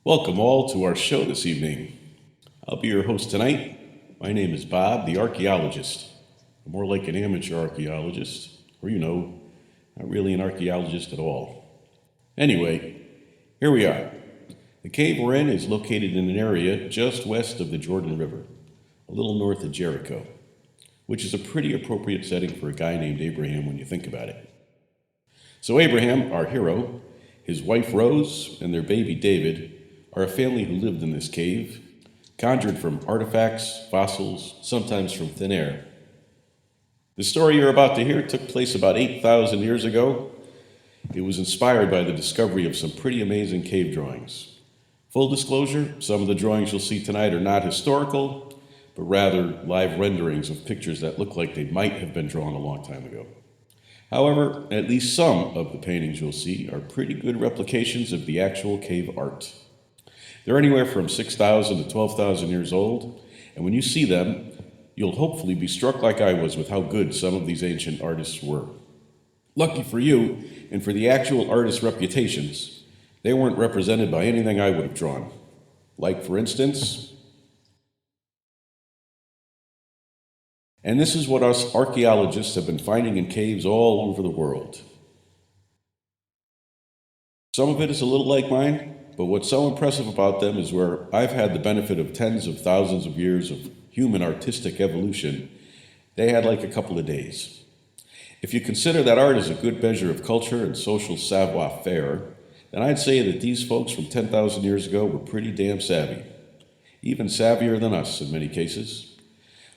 Welcome all to our show this evening. I'll be your host tonight. My name is Bob, the archaeologist. I'm more like an amateur archaeologist, or not really an archaeologist at all. Anyway, here we are. The cave we're in is located in an area just west of the Jordan River, a little north of Jericho, which is a pretty appropriate setting for a guy named Abraham when you think about it. So Abraham, our hero, his wife Rose, and their baby David are a family who lived in this cave, conjured from artifacts, fossils, sometimes from thin air. The story you're about to hear took place about 8,000 years ago. It was inspired by the discovery of some pretty amazing cave drawings. Full disclosure, some of the drawings you'll see tonight are not historical, but rather live renderings of pictures that look like they might have been drawn a long time ago. However, at least some of the paintings you'll see are pretty good replications of the actual cave art. They're anywhere from 6,000 to 12,000 years old, and when you see them, you'll hopefully be struck like I was with how good some of these ancient artists were. Lucky for you, and for the actual artists' reputations, they weren't represented by anything I would have drawn. Like, for instance, and this is what us archaeologists have been finding in caves all over the world. Some of it is a little like mine, but what's so impressive about them is where I've had the benefit of tens of thousands of years of human artistic evolution, they had like a couple of days. If you consider that art is a good measure of culture and social savoir-faire, then I'd say that these folks from 10,000 years ago were pretty damn savvy, even savvier than us in many cases.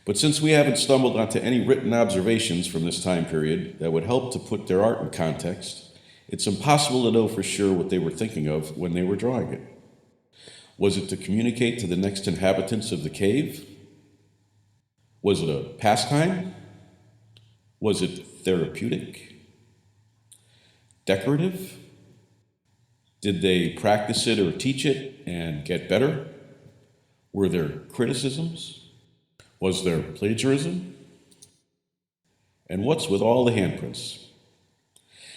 But since we haven't stumbled onto any written observations from this time period that would help to put their art in context, it's impossible to know for sure what they were thinking of when they were drawing it. Was it to communicate to the next inhabitants of the cave? Was it a pastime? Was it therapeutic? Decorative? Did they practice it or teach it and get better? Were there criticisms? Was there plagiarism? And what's with all the handprints?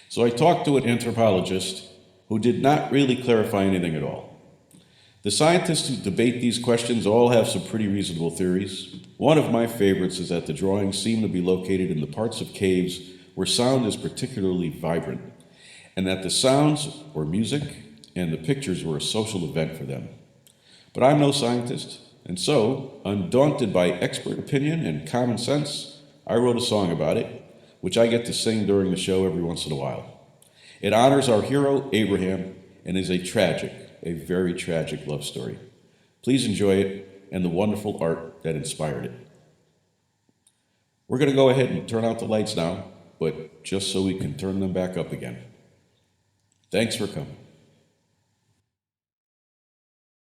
So I talked to an anthropologist who did not really clarify anything at all. The scientists who debate these questions all have some pretty reasonable theories. One of my favorites is that the drawings seem to be located in the parts of caves where sound is particularly vibrant, and that the sounds or music and the pictures were a social event for them. But I'm no scientist, and so, undaunted by expert opinion and common sense, I wrote a song about it, which I get to sing during the show every once in a while. It honors our hero, Abraham, and is a very tragic love story. Please enjoy it and the wonderful art that inspired it. We're going to go ahead and turn out the lights now, but just so we can turn them back up again. Thanks for coming.